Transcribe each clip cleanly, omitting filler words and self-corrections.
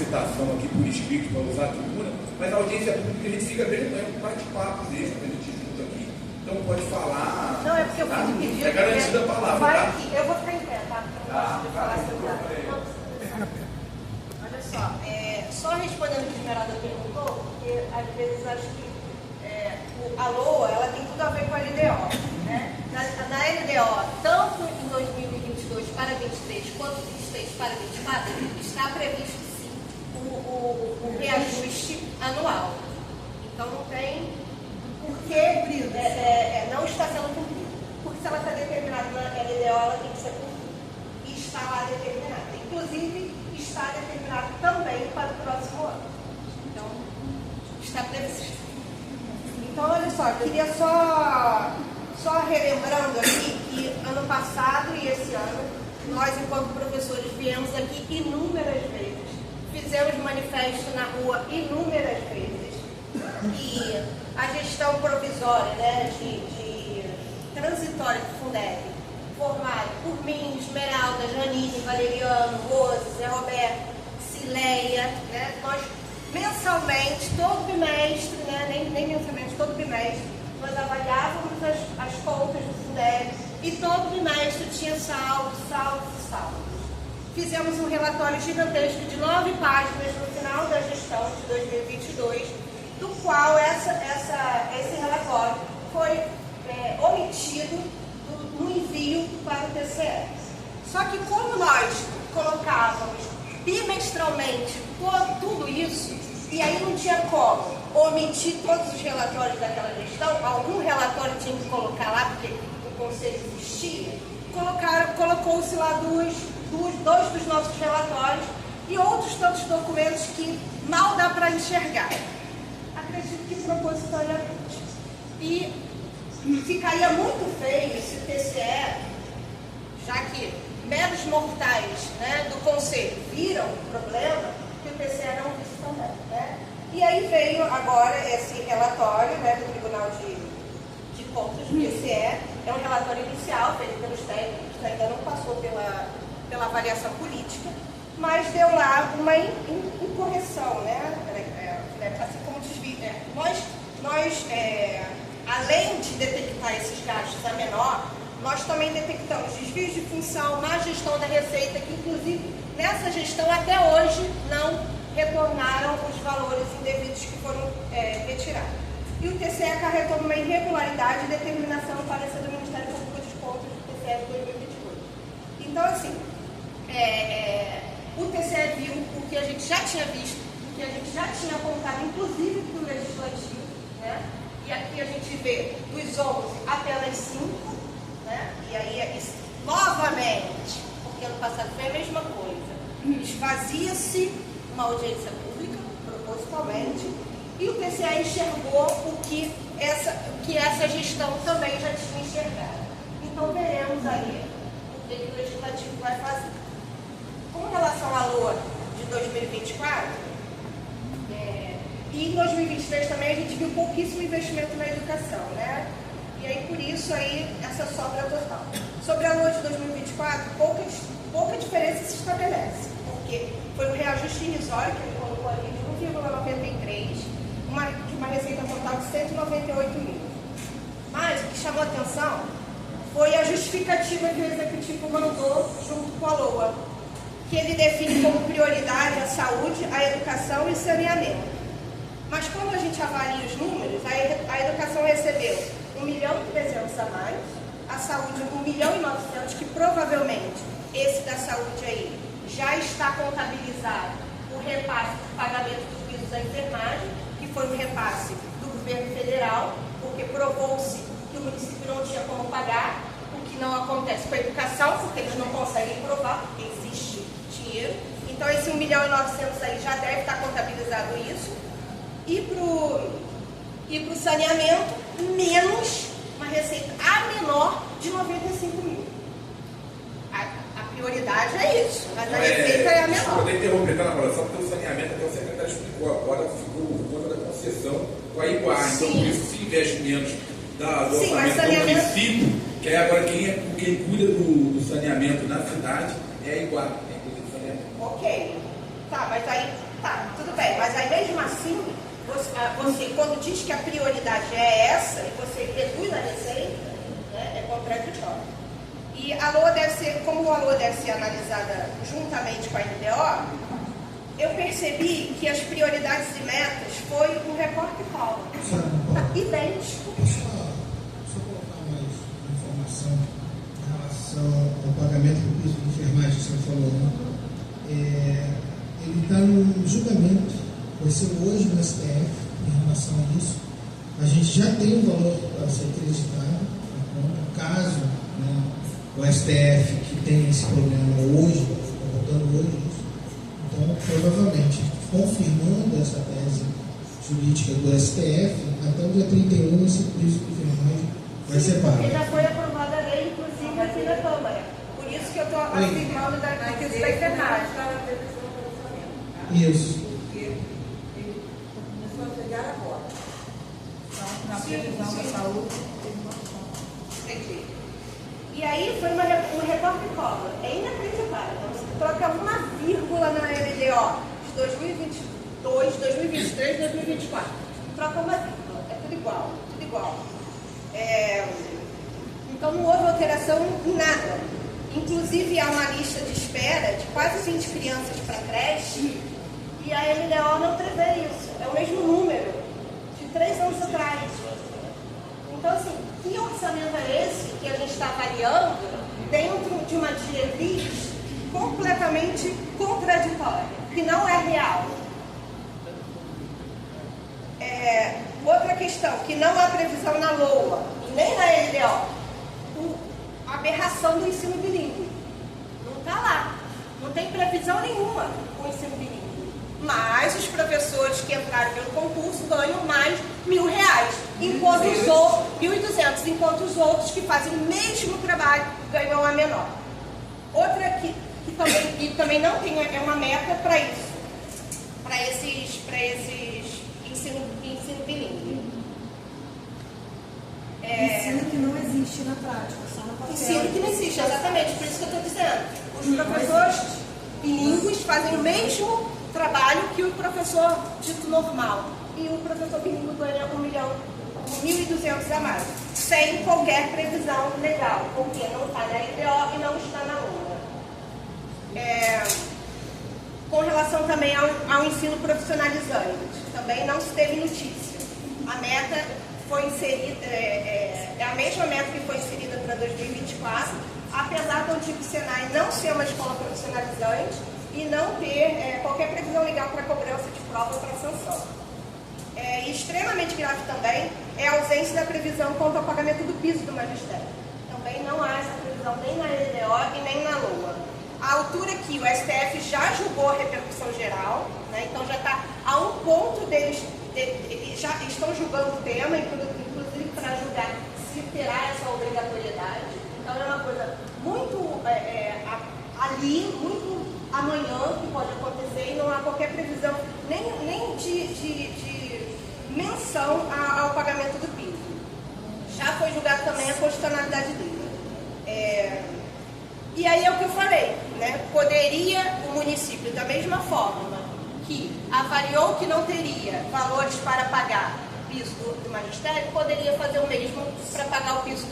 solicitação aqui por escrito para usar a tribuna, mas a audiência pública a gente fica vergonhando um bate-papo mesmo, que a gente junta aqui. Então pode falar. Não, é porque eu fiz um pedido. É garantida a palavra. Vai tá? aqui, eu vou ficar em pé, tá? Porque eu não gosto de falar sentado. Olha só respondendo o que o Esmeralda perguntou, porque às vezes acho que a LOA ela tem tudo a ver com a LDO. Né? Na LDO, tanto em 2022 para 23 quanto 23 para 24, está previsto sim o reajuste anual. Então não tem porque não está sendo cumprido. Porque se ela está determinada na LDO, ela tem que ser cumprida. E está lá determinada. Inclusive, está determinado também para o próximo ano. Então, está previsto. Então, olha só, eu queria só relembrando aqui que ano passado e esse ano, nós, enquanto professores, viemos aqui inúmeras vezes, fizemos manifesto na rua inúmeras vezes, e a gestão provisória, né, de transitória do Fundeb, formado por mim, Esmeralda, Janine, Valeriano, Rose, Zé Roberto, Cileia, né, nós mensalmente, todo bimestre, né, nem mensalmente, todo bimestre, nós avaliávamos as contas do Fundeb e todo bimestre tinha saldos. Fizemos um relatório gigantesco de 9 páginas no final da gestão de 2022, do qual esse relatório foi omitido no envio para o TCE. Só que como nós colocávamos bimestralmente tudo isso, e aí não tinha como omitir todos os relatórios daquela gestão, algum relatório tinha que colocar lá, porque o conselho existia, colocou-se lá dois dos nossos relatórios e outros tantos documentos que mal dá para enxergar. Acredito que propositoriamente. E ficaria muito feio se o TCE, já que meros mortais, né, do conselho viram o problema, que o TCE não visse também. Né? E aí veio agora esse relatório, né, do Tribunal de Contas do TCE, é um relatório inicial feito pelos técnicos, ainda não passou pela avaliação política, mas deu lá uma incorreção, né? Assim como desvio. Nós além de detectar esses gastos a menor, nós também detectamos desvios de função, má gestão da receita, que inclusive nessa gestão até hoje não retornaram os valores indevidos que foram retirados. E o TCE acarretou uma irregularidade de determinação no parecer do Ministério Público de Contas do TCE de 2022. Então, assim, o TCE viu o que a gente já tinha visto, o que a gente já tinha apontado, inclusive para o Legislativo, né? E aqui a gente vê dos 11 apenas 5, né? E aí, novamente, porque ano passado foi a mesma coisa, esvazia-se uma audiência pública, propositalmente, e o TCE enxergou o que essa gestão também já tinha enxergado. Então, veremos aí o que o Legislativo vai fazer. Com relação à LOA de 2024, e em 2023 também a gente viu pouquíssimo investimento na educação, né? E aí, por isso, aí, essa sobra total. Sobre a LOA de 2024, pouca diferença se estabelece, porque foi um reajuste irrisório que ele colocou ali de 1,93, de uma receita total de 198 mil. Mas o que chamou a atenção foi a justificativa que o Executivo mandou junto com a LOA, que ele define como prioridade a saúde, a educação e saneamento. Mas quando a gente avalia os números, a educação recebeu 1,3 milhão a mais, a saúde 1,9 milhão, que provavelmente esse da saúde aí já está contabilizado o repasse do pagamento dos pisos da enfermagem, que foi um repasse do governo federal, porque provou-se que o município não tinha como pagar, o que não acontece com a educação, porque eles não conseguem provar, porque existe dinheiro. Então esse 1,9 milhão aí já deve estar contabilizado isso. E para o saneamento, menos uma receita a menor de 95 mil. A prioridade é isso, mas a receita é a menor. Poder interromper, tá, Ana, só porque o saneamento, até o secretário explicou, agora ficou por conta da concessão com a Iguá. Então, por isso se investe menos do orçamento do município, que aí agora quem cuida do saneamento na cidade é a Iguá. Ok. Tá, mas aí Tá, tudo bem, mas aí mesmo assim, você quando diz que a prioridade é essa, e você reduz a receita, né, é contraditório. E a LOA deve ser, como a LOA deve ser analisada juntamente com a NDO, eu percebi que as prioridades e metas foi um recorte Collor. Idêntico. Deixa eu colocar mais informação em relação ao pagamento do piso de enfermagem que você falou, né? Ele está no julgamento, vai ser hoje no STF em relação a isso. A gente já tem um valor para ser acreditado na conta, caso, né, o STF que tem esse problema hoje, está votando hoje isso. Então, provavelmente, confirmando essa tese jurídica do STF, até o dia 31 esse piso de enfermagem vai ser pago. Porque já foi aprovada a lei, inclusive, aqui na Câmara. Por isso que eu estou afirmando do piso da enfermagem. Isso. Porque ele começou a chegar agora. Então, na previsão da saúde, Entendi. E aí foi um recorte Collor. É inacreditável. Você troca uma vírgula na LDO de 2022, 2023, 2024. Troca uma vírgula. É tudo igual. Tudo igual. Então não houve alteração em nada. Inclusive há uma lista de espera de quase 20 crianças para creche. E a LDO não prevê isso. É o mesmo número de 3 anos atrás. Então, assim, que orçamento é esse que a gente está avaliando dentro de uma diretriz completamente contraditória, que não é real? Outra questão, que não há previsão na LOA, e nem na LDO, a aberração do ensino bilíngue. Não está lá. Não tem previsão nenhuma com o ensino bilíngue. Mas os professores que entraram pelo concurso ganham mais R$1.000, enquanto os outros, 1.200, enquanto os outros que fazem o mesmo trabalho ganham a menor. Outra que também não tem uma meta para isso, para esses ensino bilíngue. ensino que não existe na prática, só no papel. Ensino que não existe, exatamente, por isso que eu estou dizendo. Os professores bilíngues fazem o mesmo trabalho que o professor dito normal. E o professor bilíngue ganha R$1.200 a mais, sem qualquer previsão legal, porque não está na LDO e não está na LOA. Com relação também ao ensino profissionalizante, também não se teve notícia. A meta foi inserida, é a mesma meta que foi inserida para 2024, apesar do antigo Senai não ser uma escola profissionalizante e não ter qualquer previsão legal para cobrança de prova para sanção. E extremamente grave também é a ausência da previsão quanto ao pagamento do piso do magistério. Também não há essa previsão nem na LDO e nem na LOA. A altura que o STF já julgou a repercussão geral, né? Então já está a um ponto deles, já estão julgando o tema, inclusive para julgar se terá essa obrigatoriedade. Então é uma coisa muito ali, muito amanhã que pode acontecer, e não há qualquer previsão nem de menção ao pagamento do piso. Já foi julgado também a constitucionalidade dele. E aí é o que eu falei, né? Poderia o município, da mesma forma que avaliou que não teria valores para pagar o piso do magistério, poderia fazer o mesmo para pagar o piso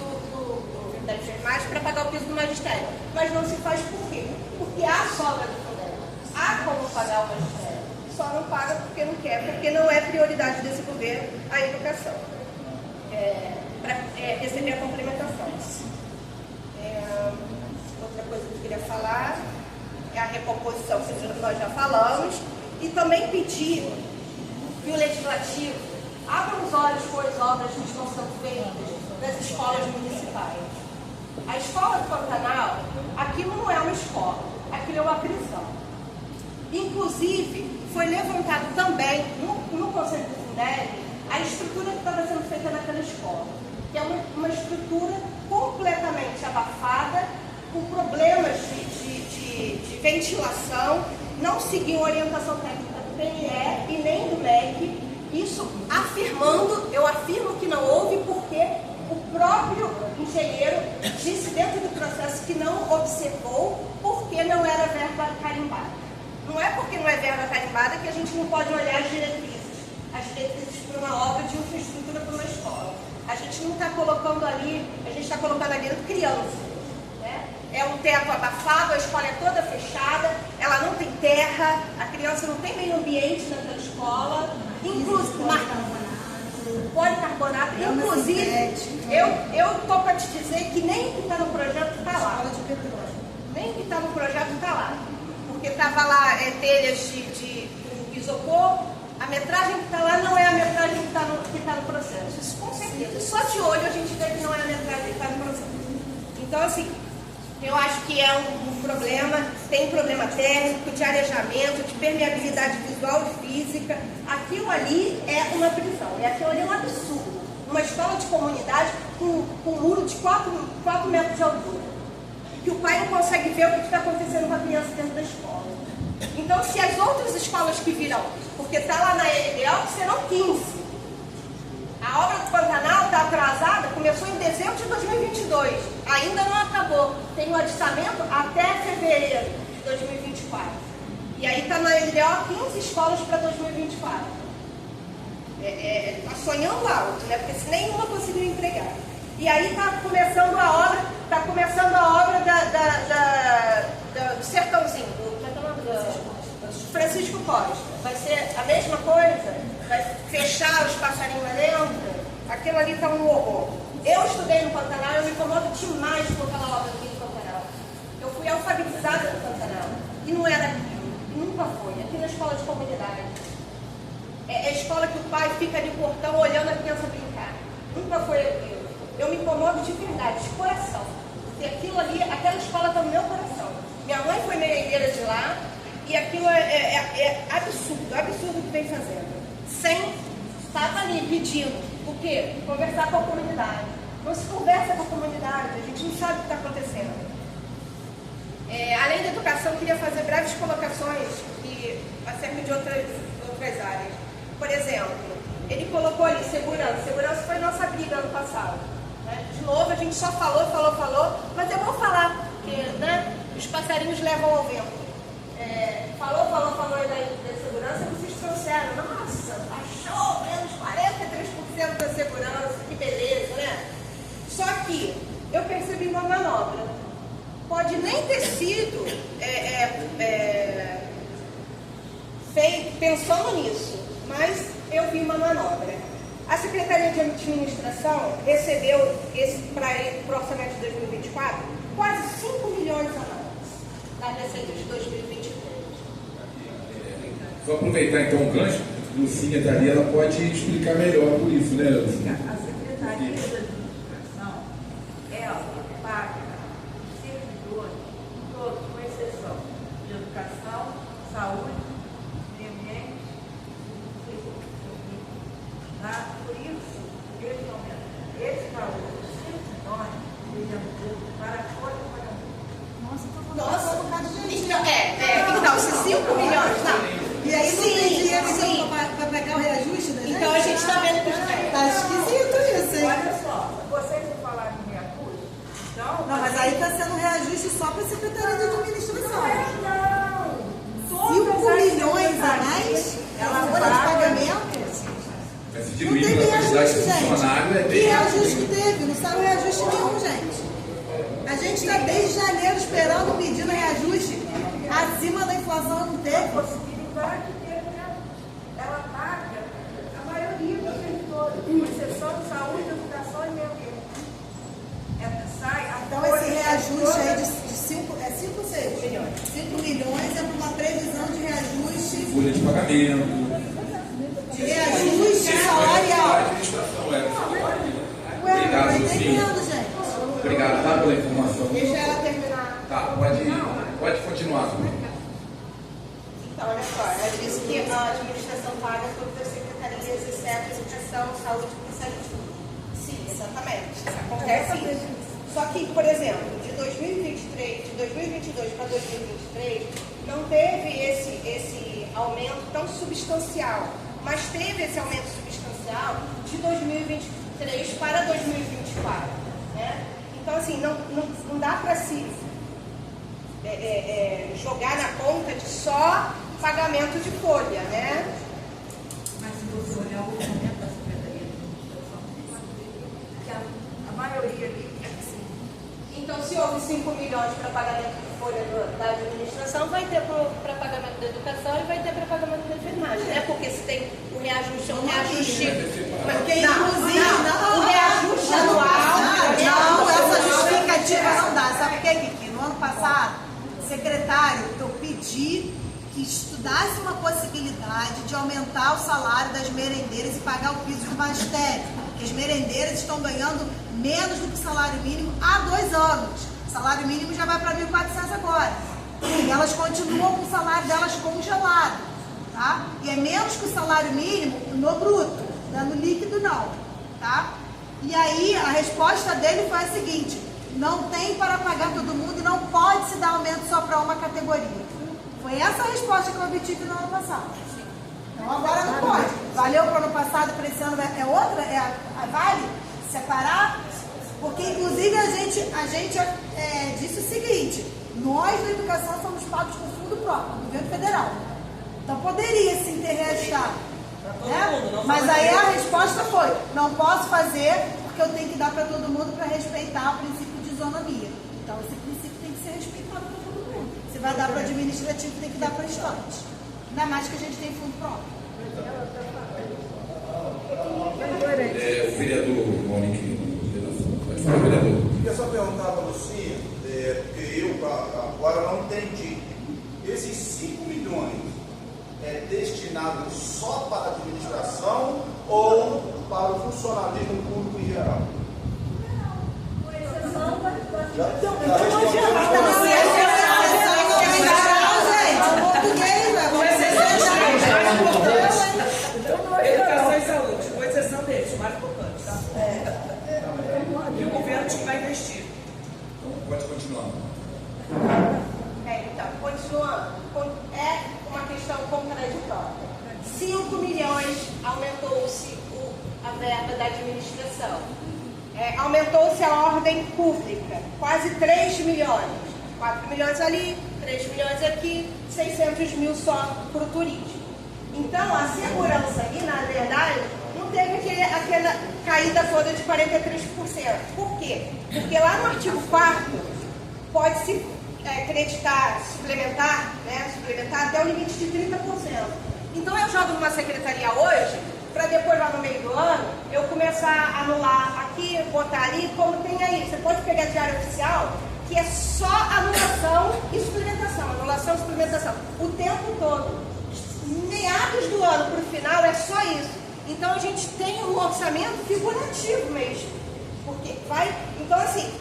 da enfermagem, para pagar o piso do magistério. Mas não se faz por quê? Porque há sobra do Fundeb. Há como pagar o magistério. Só não paga porque não quer, porque não é prioridade desse governo a educação. Para receber a complementação. Outra coisa que eu queria falar é a recomposição, que nós já falamos, e também pedir que o Legislativo abra os olhos com as obras que estão sendo feitas nas escolas municipais. A escola do Pantanal, aquilo não é uma escola, aquilo é uma prisão. Inclusive, foi levantado também no Conselho do Fundeb a estrutura que estava sendo feita naquela escola, que é uma estrutura completamente abafada, com problemas de ventilação, não seguiu a orientação técnica do PNE e nem do MEC. Isso eu afirmo que não houve, porque o próprio engenheiro disse dentro do processo que não observou, porque não era verba carimbada. Não é porque não é verba carimbada que a gente não pode olhar as diretrizes para uma obra de infraestrutura para uma escola. A gente não está colocando ali, a gente está colocando ali criança. Né? É um teto abafado, a escola é toda fechada, ela não tem terra, a criança não tem meio ambiente naquela escola, inclusive policarbonato, inclusive, eu estou para te dizer que nem o que está no projeto está lá. Nem o que está no projeto está lá. Porque estava lá telhas de isopor, a metragem que está lá não é a metragem que está no processo. Isso com certeza. Só de olho a gente vê que não é a metragem que está no processo. Então, assim, eu acho que é um problema, tem problema técnico, de arejamento, de permeabilidade visual e física. Aquilo ali é uma prisão, e aquilo ali é um absurdo. Uma escola de comunidade com um muro de 4 metros de altura. Que o pai não consegue ver o que está acontecendo com a criança dentro da escola. Então, se as outras escolas que virão, porque está lá na LDO, serão 15. A obra do Pantanal está atrasada, começou em dezembro de 2022, ainda não acabou. Tem um aditamento até fevereiro de 2024. E aí está na LDO 15 escolas para 2024. Está sonhando alto, né? Porque se nenhuma conseguiu entregar. E aí está começando a obra do Sertãozinho, do Francisco Costa. Vai ser a mesma coisa? Vai fechar os passarinhos lá dentro? Aquilo ali está um horror. Eu estudei no Pantanal, eu me incomodo demais com aquela obra aqui no Pantanal. Eu fui alfabetizada no Pantanal. E não era aquilo. E nunca foi. Aqui na escola de comunidade. É a escola que o pai fica ali no portão olhando a criança brincar. Nunca foi aquilo. Eu me incomodo de verdade, de coração. Porque aquilo ali, aquela escola está no meu coração. Minha mãe foi merendeira de lá e aquilo é absurdo, absurdo o que vem fazendo. Estava ali pedindo o quê? Conversar com a comunidade. Não se conversa com a comunidade, a gente não sabe o que está acontecendo. Além da educação, eu queria fazer breves colocações acerca de outras áreas. Por exemplo, ele colocou ali segurança. Segurança foi nossa briga ano passado. Né? De novo, a gente só falou, mas é bom falar, porque né, os passarinhos levam ao vento. Falou aí da segurança, vocês trouxeram. Nossa, baixou menos 43% da segurança, que beleza, né? Só que eu percebi uma manobra. Pode nem ter sido feito pensando nisso, mas eu vi uma manobra. A Secretaria de Administração recebeu, para o orçamento de 2024, quase 5 milhões a mais da receita de 2023. Vou aproveitar então o gancho, Lucinha dali, ela pode explicar melhor por isso, né, Lucinha? A Secretaria de Administração, ela paga servidores, todos, com exceção de educação, saúde, meio ambiente, tá? Por isso, eles aumentam. Esse valor de 5 milhões, eles aumentam para fora do pagamento. Então, se 5 milhões, tá? E aí não tem dinheiro para pegar o reajuste da gente? Então a gente está vendo que Tá esquisito isso, hein? Olha só, vocês não falaram em reajuste? Então, Não, mas aí está sendo reajuste só para a Secretaria de Administração. não. 5 milhões a mais? Ela Folha de pagamento? Vai se Não diluir teve pela quantidade reajuste, de funcionário, gente. Que bem reajuste que teve? Não saiu reajuste nenhum, gente. A gente está desde janeiro esperando, pedindo reajuste. Acima da inflação não teve. Possibilidade de ter reajuste. Ela paga a maioria dos servidores, com exceção de saúde, educação e meio ambiente. Então esse reajuste aí de 5 ou 6 milhões? 5 milhões é uma previsão de reajuste. folha de pagamento. De reajuste salarial. Ué, não Obrigado, vai Lucinha. entendendo, gente. Obrigado, tá, pela informação. Deixa ela terminar. Tá, pode continuar. Então, olha só, ela disse que a administração paga todas as secretarias, exceto educação, saúde e saúde. Sim, exatamente. Acontece isso. Só que, por exemplo, de 2022 para 2023, não teve esse aumento tão substancial, mas teve esse aumento substancial de 2023 para 2024. Né? Então, assim, não dá para se jogar na conta de só pagamento de folha, né? Mas se você olhar o orçamento da Secretaria de Administração, que a maioria ali é assim. Então, se houve 5 milhões para pagamento de folha da administração, vai ter para pagamento da educação e vai ter para pagamento da enfermagem, né? Porque se tem o reajuste, o reajuste anual. Não, essa justificativa não dá. Sabe por quê, Kiki? No ano passado, secretário, eu pedi que estudasse uma possibilidade de aumentar o salário das merendeiras e pagar o piso de magistério. Porque as merendeiras estão ganhando menos do que o salário mínimo há 2 anos. O salário mínimo já vai para 1.400 agora. E elas continuam com o salário delas congelado. Tá? E é menos que o salário mínimo no bruto, no líquido não. Tá? E aí a resposta dele foi a seguinte: não tem para pagar todo mundo e não pode se dar aumento só para uma categoria. Foi essa a resposta que eu obtive no ano passado. Então agora não pode. Valeu para o ano passado, para esse ano é outra? Vale separar? Porque inclusive a gente disse o seguinte: nós da educação somos pagos com fundo próprio, do governo federal. Então poderia sim ter reajustado. Né? Mas aí a resposta foi: não posso fazer porque eu tenho que dar para todo mundo para respeitar o princípio de isonomia. Então esse princípio tem que ser respeitado para todo mundo. Se vai dar para o administrativo, tem que dar para o estante. Ainda mais que a gente tem fundo próprio. O vereador Monique, pode falar, vereador. Eu queria só perguntar para a Lucinha, porque eu agora não entendi. Esses 5 milhões é destinado só para a administração ou para o funcionalismo público em geral? Educação e saúde, com exceção deles, o mais importante, tá? E o governo vai investir. Pode continuar. Então, continuando, é uma questão contraditória. 5 milhões aumentou-se a verba da administração. Aumentou-se a ordem pública, quase 3 milhões. 4 milhões ali, 3 milhões aqui, 600 mil só para o turismo. Então, a segurança ali, na verdade, não teve aquela caída toda de 43%. Por quê? Porque lá no artigo 4º, pode-se acreditar, suplementar até o limite de 30%. Então, eu jogo numa secretaria hoje, para depois, lá no meio do ano, eu começar a anular aqui, botar ali, como tem aí. Você pode pegar diário oficial, que é só anulação e suplementação, anulação e suplementação, o tempo todo. Meados do ano para o final é só isso. Então a gente tem um orçamento figurativo mesmo. Porque vai. Então assim,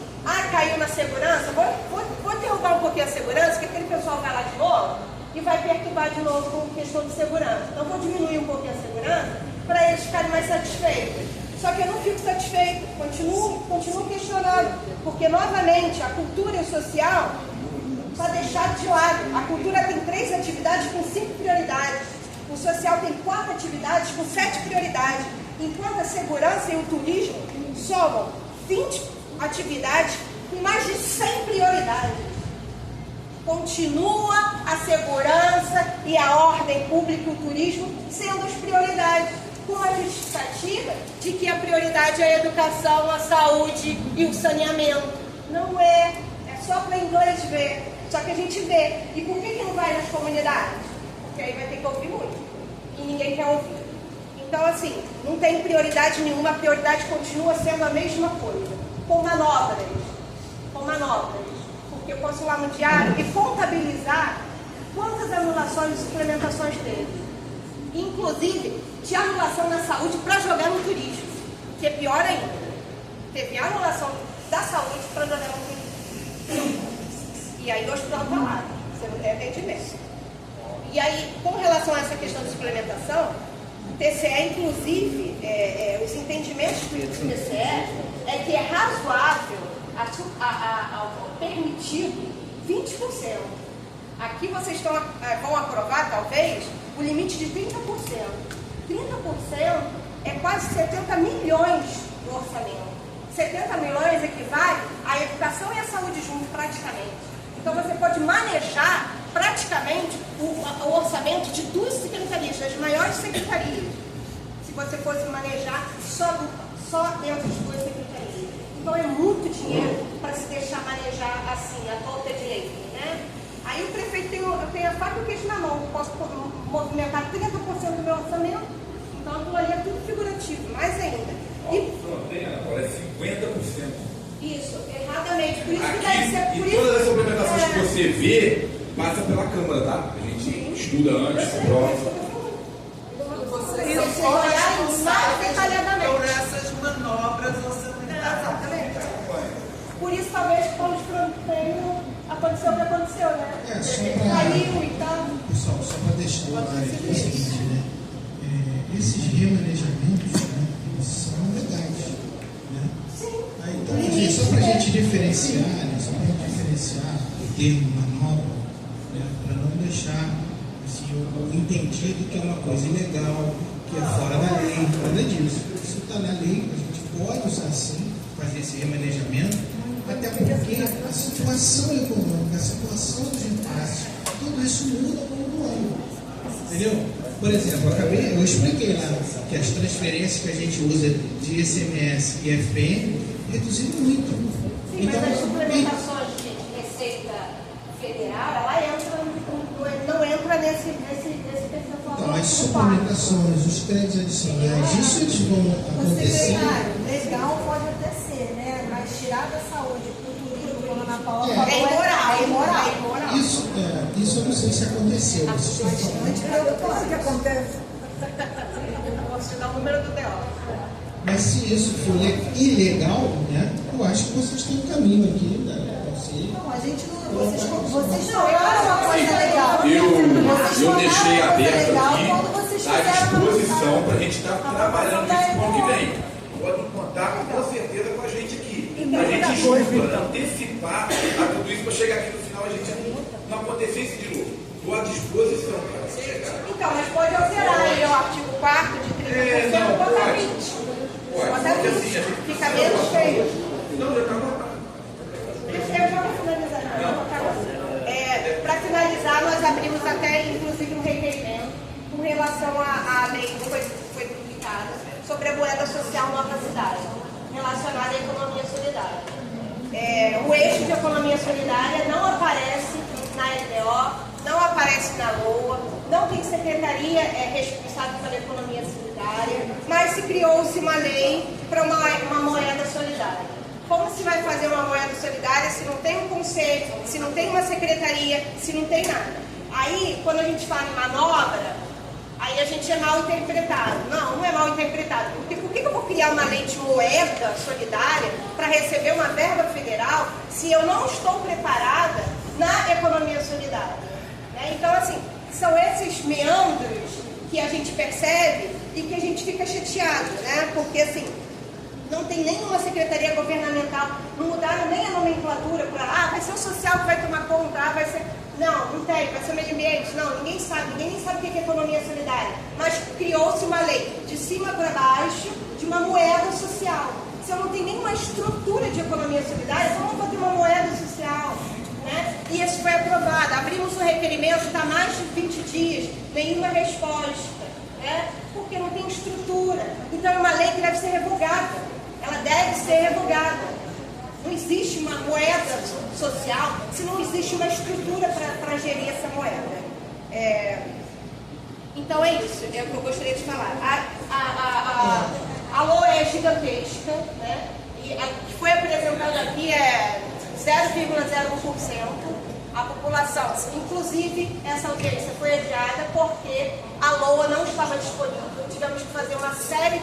caiu na segurança, vou derrubar um pouquinho a segurança, que aquele pessoal vai lá de novo e vai perturbar de novo com questão de segurança. Então vou diminuir um pouquinho a segurança para eles ficarem mais satisfeitos. Só que eu não fico satisfeito, continuo questionando, porque novamente a cultura e o social está deixado de lado. A cultura tem 3 atividades com 5 prioridades. O social tem 4 atividades com 7 prioridades. Enquanto a segurança e o turismo somam 20 atividades com mais de 100 prioridades. Continua a segurança e a ordem pública e o turismo sendo as prioridades, com a justificativa de que a prioridade é a educação, a saúde e o saneamento. Não é. É só para inglês ver. Só que a gente vê. E por que não vai nas comunidades? Porque aí vai ter que ouvir muito. E ninguém quer ouvir. Então, assim, não tem prioridade nenhuma. A prioridade continua sendo a mesma coisa. Com manobras. Porque eu posso ir lá no diário e contabilizar quantas anulações e suplementações teve. Inclusive, de anulação na saúde para jogar no turismo. Que é pior ainda. Teve anulação da saúde para jogar no turismo. E aí o hospital está lá, você não tem atendimento. E aí, com relação a essa questão de suplementação, o TCE, inclusive, os entendimentos do TCE é que é razoável permitido 20%. Aqui vocês vão aprovar, talvez, o limite de 30%. 30% é quase 70 milhões do orçamento. 70 milhões equivale à educação e à saúde junto, praticamente. Então você pode manejar praticamente o orçamento de 2 secretarias, das maiores secretarias, se você fosse manejar só dentro de 2 secretarias. Então é muito dinheiro para se deixar manejar assim, a torta direita, né? Aí o prefeito tem a faca e o queijo na mão, posso movimentar 30% do meu orçamento, então aquilo ali é tudo figurativo, mais ainda. Não tem, Ana Paula, é 50%. Isso, erradamente, por isso que Aqui, deve ser por e isso. todas as suplementações que você vê, passa pela Câmara, tá? A gente estuda antes, prova. Vocês Você olhar mais detalhadamente. por essas manobras orçamentárias. Exatamente. Por isso, talvez, quando os produtos aconteceu o que aconteceu, né? Só Ele pra- caiu e tal. Pessoal, só para deixar claro aqui o seguinte, né? Esses remanejamentos, né, eles são legais, né? Sim. Aí, então, assim, só para a gente diferenciar, né, só para a gente diferenciar o termo manobra, né, para não deixar assim, o entendido que é uma coisa ilegal, que é fora da lei, nada disso. Isso está na lei, a gente pode usar sim, fazer esse remanejamento, até porque a situação econômica, a situação dos impasses, tudo isso muda ao longo do ano. Entendeu? Por exemplo, eu expliquei lá que as transferências que a gente usa de ICMS e FPM reduziram muito. Sim, mas as suplementações de Receita Federal, ela não entra nesse percentual. Então, as suplementações, os créditos adicionais, isso eles vão acontecer. Secretário, legal pode até ser, né? Mas tirar da saúde pro turismo, como a Ana Paula falou, É imoral. é imoral. É imoral. Isso eu não sei se aconteceu. Vocês estão falando. Claro que acontece. Eu posso te dar o número do DO. Mas se isso for ilegal, né, eu acho que vocês têm um caminho aqui, né? Não, a gente não. Vocês falaram uma coisa legal. Eu deixei aberto legal aqui quando vocês à fizeram disposição para a gente estar trabalhando nesse ano que vem. Podem contar com certeza com a gente aqui. A gente estuda, antecipar a tudo isso para chegar aqui no final a gente não acontecer isso de novo. Estou à disposição para você chegar. Então, mas pode alterar aí o artigo 4º de 30%, bota 20%. Pode, Bota porque 20%. assim, a gente Fica menos feio. Não, já está botado. Eu já vou finalizar. Para finalizar, nós abrimos até, inclusive, um requerimento com relação à lei que foi publicada sobre a moeda social nova cidade, relacionada à economia solidária. O eixo de economia solidária não aparece na LDO, não aparece na LOA, não tem secretaria responsável pela economia solidária, mas se criou-se uma lei para uma moeda solidária. Como se vai fazer uma moeda solidária se não tem um conceito, se não tem uma secretaria, se não tem nada? Aí, quando a gente fala em manobra, aí a gente é mal interpretado. Não é mal interpretado. Porque por que eu vou criar uma lei de moeda solidária para receber uma verba federal se eu não estou preparada na economia solidária? Né? Então, assim, são esses meandros que a gente percebe e que a gente fica chateado, né? Porque, assim, não tem nenhuma secretaria governamental, não mudaram nem a nomenclatura para vai ser o social que vai tomar conta, vai ser... Não tem, vai ser o meio ambiente, não, ninguém nem sabe o que é economia solidária, mas criou-se uma lei de cima para baixo de uma moeda social. Se eu não tenho nenhuma estrutura de economia solidária, então eu não vou ter uma moeda social, né? E isso foi aprovado, abrimos um requerimento, está mais de 20 dias, nenhuma resposta, né? Porque não tem estrutura. Então é uma lei que deve ser revogada. Ela deve ser revogada. Não existe uma moeda social se não existe uma estrutura para gerir essa moeda. Então é isso, é o que eu gostaria de falar. A LOA é gigantesca, né? E a que foi apresentada aqui é 0,01%. A população, inclusive essa audiência foi adiada porque a LOA não estava disponível. Tivemos que fazer uma série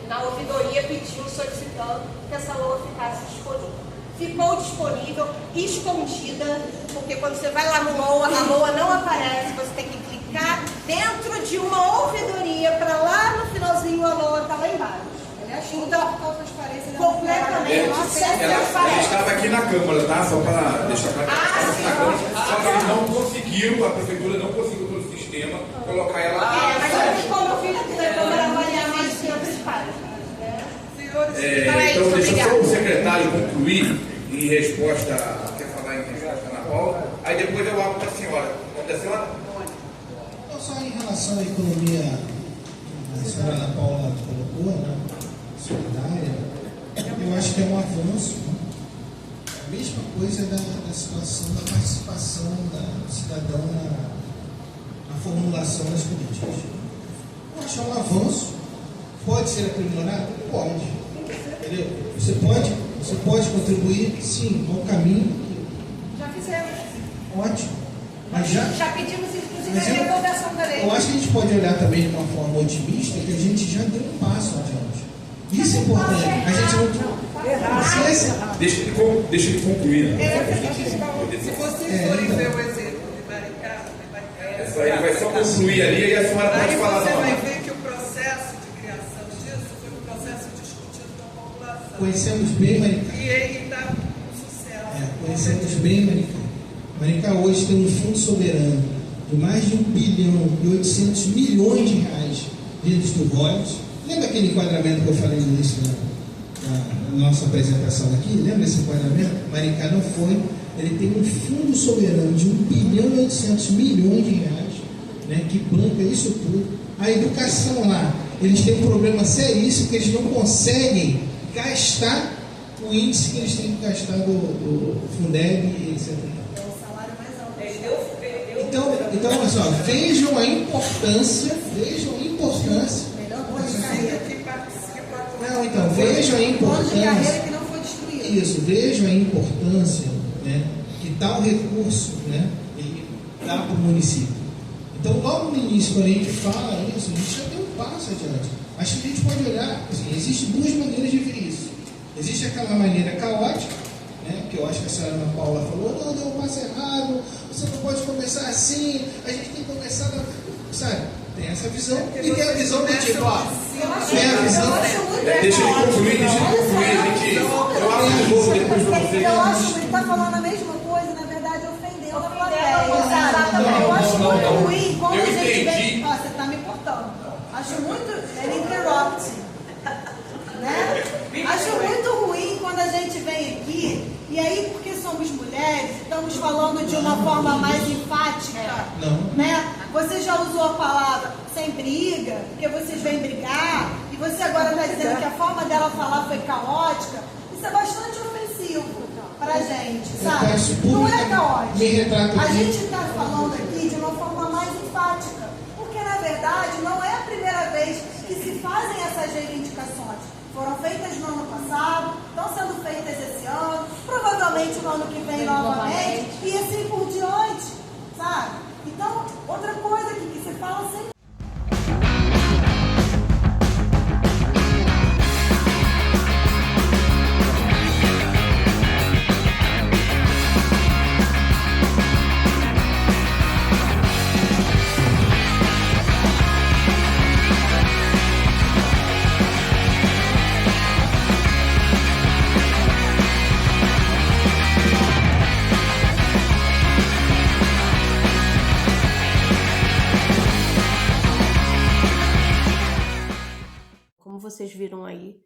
na ouvidoria pedindo, solicitando que essa LOA ficasse disponível. Ficou disponível, escondida, porque quando você vai lá no LOA, a LOA não aparece, você tem que clicar dentro de uma ouvidoria para lá no finalzinho a LOA está lá embaixo. Então, completamente. Ela estava aqui na Câmara, tá? Só para deixar claro. Só que eles não conseguiram, a Prefeitura não conseguiu pelo sistema colocar ela aqui. Mas eu fiz como filho aqui da Câmara avaliar mais 500 páginas. Então, deixa só o secretário concluir em resposta, quer falar em resposta na Paula, aí depois eu abro para a senhora. Nome da senhora? Não, só em relação à economia, a senhora Ana Paula colocou, né? Solidária, eu acho que é um avanço. Né? A mesma coisa da situação da participação da cidadã na formulação das políticas. Eu acho um avanço. Pode ser aprimorado? Pode. Entendeu? Você pode contribuir, sim, ao caminho. Já fizemos. Ótimo. Mas já pedimos, inclusive, Mas a revogação da lei. eu acho que a gente pode olhar também de uma forma otimista que a gente já deu um passo adiante. Isso é importante. A gente não. Deixa ele concluir. Se vocês forem ver o exemplo de Maricá, Ele vai só concluir ali e a senhora pode aí falar você na vai hora. ver que o processo de criação disso foi um processo discutido com a população. Conhecemos bem Maricá. E ele está com sucesso. Conhecemos bem Maricá. Maricá hoje tem um fundo soberano de mais de 1 bilhão e 800 milhões de reais vindos do royalties. Lembra aquele enquadramento que eu falei no início da nossa apresentação aqui? Lembra esse enquadramento? Maricá não foi. Ele tem um fundo soberano de 1 bilhão e 800 milhões de reais, né, que banca isso tudo. A educação lá, eles têm um problema seríssimo que eles não conseguem gastar o índice que eles têm que gastar do Fundeb e etc. É o salário mais alto. Então, olha só, vejam a importância. Melhor plano de carreira. Que participa. Não, então, vejam a Plano de importância. carreira que não foi destruído. Isso, vejam a importância, né, que tal recurso, né, ele dá para o município. Então, logo no início, quando a gente fala isso, a gente já deu um passo adiante. Acho que a gente pode olhar, assim, existem duas maneiras de ver isso. Existe aquela maneira caótica, né, que eu acho que a senhora Ana Paula falou, não, deu um passo errado, você não pode começar assim, a gente tem que começar, sabe? Tem essa visão, e tem a visão do tipo, ó, tem a visão... Deixa ele concluir, gente. Eu abro de novo depois para vocês. Eu acho que ele está falando a mesma coisa, na verdade, ofendendo a plateia. Exatamente. Eu acho Não, muito não. ruim quando Eu a gente entendi. vem. Ó, você está me cortando. Acho muito. Ele interrupte. Né? Acho muito ruim quando a gente vem aqui, e aí, porque somos mulheres, estamos falando de uma forma mais enfática. Não. Né? Você já usou a palavra sem briga, porque vocês vêm brigar, e você agora está dizendo que a forma dela falar foi caótica. Isso é bastante ofensivo pra gente, sabe? peço Não é publicamente, caótico. me retrato A aqui. gente está falando aqui de uma forma mais enfática, porque na verdade não é a primeira vez que se fazem essas reivindicações. Foram feitas no ano passado, estão sendo feitas esse ano, provavelmente no ano que vem novamente, e assim por diante, sabe? Então, outra coisa que se fala sempre. Como vocês viram aí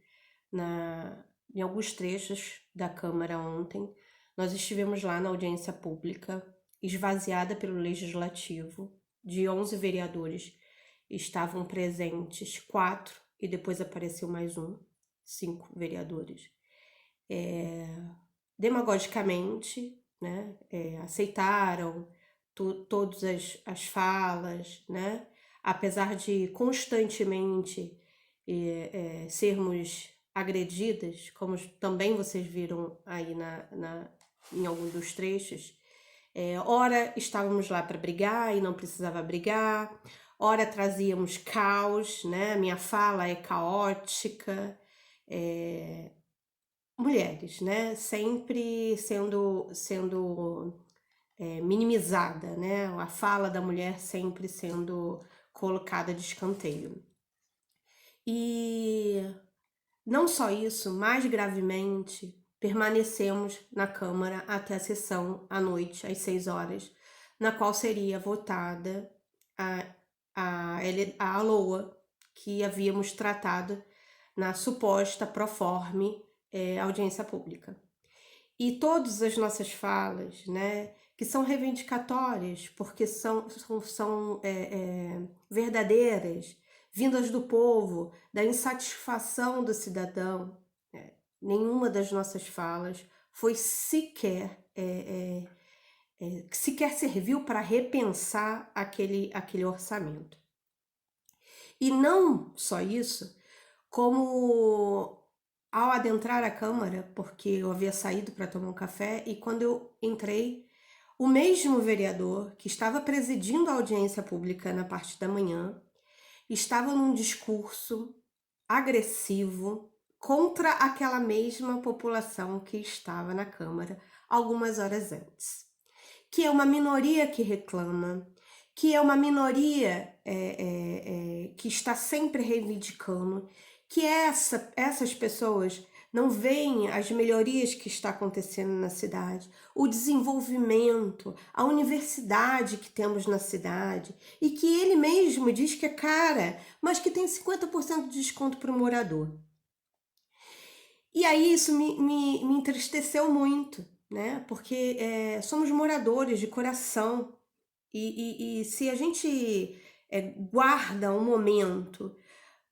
em alguns trechos da Câmara ontem, nós estivemos lá na audiência pública, esvaziada pelo Legislativo, de 11 vereadores, estavam presentes 4 e depois apareceu mais 5 vereadores. Demagogicamente, né, aceitaram todas as falas, né, apesar de constantemente sermos agredidas, como também vocês viram aí em algum dos trechos. Ora estávamos lá para brigar e não precisava brigar, ora trazíamos caos, né? Minha fala é caótica, mulheres, né? Sempre sendo minimizada, né? A fala da mulher sempre sendo colocada de escanteio. E não só isso, mais gravemente, permanecemos na Câmara até a sessão à noite, às 6 horas, na qual seria votada a LOA que havíamos tratado na suposta proforme audiência pública. E todas as nossas falas, né, que são reivindicatórias, porque são verdadeiras, vindas do povo, da insatisfação do cidadão, nenhuma das nossas falas foi sequer serviu para repensar aquele orçamento. E não só isso, como ao adentrar a Câmara, porque eu havia saído para tomar um café, e quando eu entrei, o mesmo vereador que estava presidindo a audiência pública na parte da manhã, estava num discurso agressivo contra aquela mesma população que estava na Câmara algumas horas antes. Que é uma minoria que reclama, que é uma minoria que está sempre reivindicando, que essas pessoas não veem as melhorias que está acontecendo na cidade, o desenvolvimento, a universidade que temos na cidade, e que ele mesmo diz que é cara, mas que tem 50% de desconto para o morador. E aí isso me entristeceu muito, né? Porque somos moradores de coração, e se a gente guarda um momento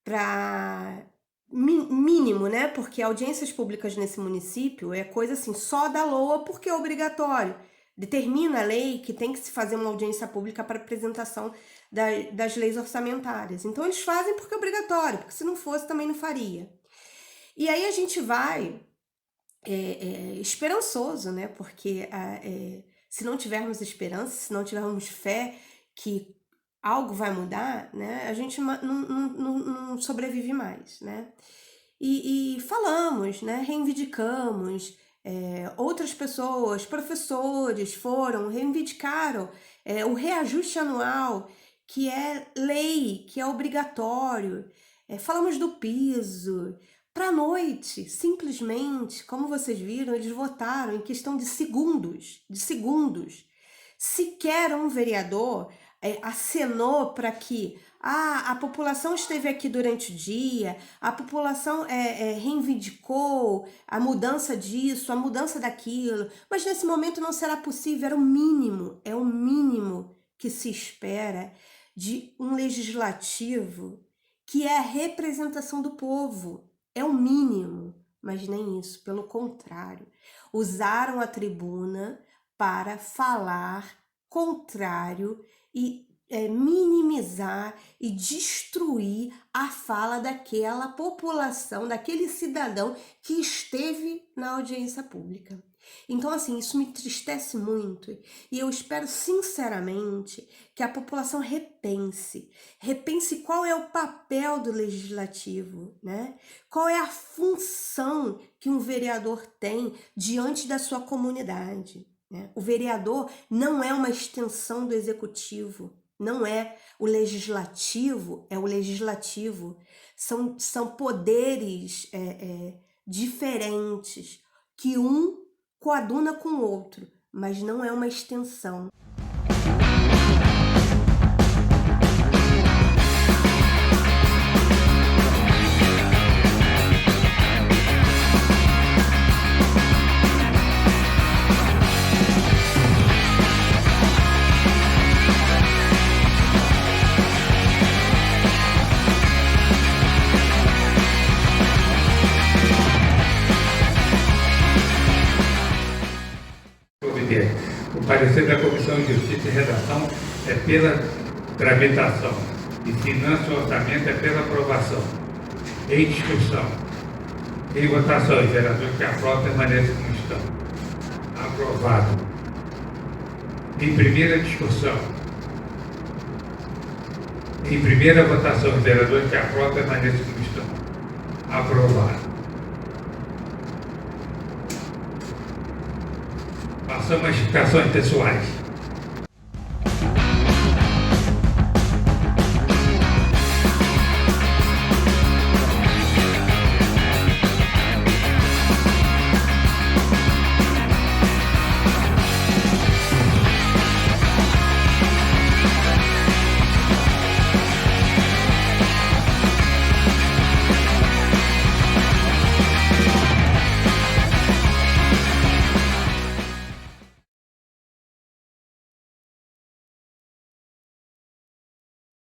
para mínimo, né? Porque audiências públicas nesse município é coisa assim, só da LOA porque é obrigatório. Determina a lei que tem que se fazer uma audiência pública para apresentação das leis orçamentárias. Então eles fazem porque é obrigatório, porque se não fosse também não faria. E aí a gente vai esperançoso, né? Porque se não tivermos esperança, se não tivermos fé que algo vai mudar, né? A gente não sobrevive mais, né? E falamos, né? Reivindicamos, outras pessoas, professores reivindicaram o reajuste anual, que é lei, que é obrigatório. Falamos do piso. Para a noite, simplesmente, como vocês viram, eles votaram em questão de segundos, Sequer um vereador acenou para que a população esteve aqui durante o dia, a população reivindicou a mudança disso, a mudança daquilo, mas nesse momento não será possível, é o mínimo que se espera de um legislativo que é a representação do povo. É o mínimo, mas nem isso, pelo contrário. Usaram a tribuna para falar contrário e minimizar e destruir a fala daquela população, daquele cidadão que esteve na audiência pública. Então, assim, isso me entristece muito e eu espero sinceramente que a população repense qual é o papel do legislativo, né? Qual é a função que um vereador tem diante da sua comunidade, né? O vereador não é uma extensão do executivo, não é o legislativo, é o legislativo. São poderes diferentes que um coaduna com o outro, mas não é uma extensão. O parecer da Comissão de Justiça e Redação é pela tramitação e finanças e orçamento é pela aprovação. Em discussão, em votação, os vereadores que aprovam permanecem como estão. Aprovado. Em primeira discussão, em primeira votação, os vereadores que aprovam permanecem como estão. Aprovado. Passamos às explicações pessoais.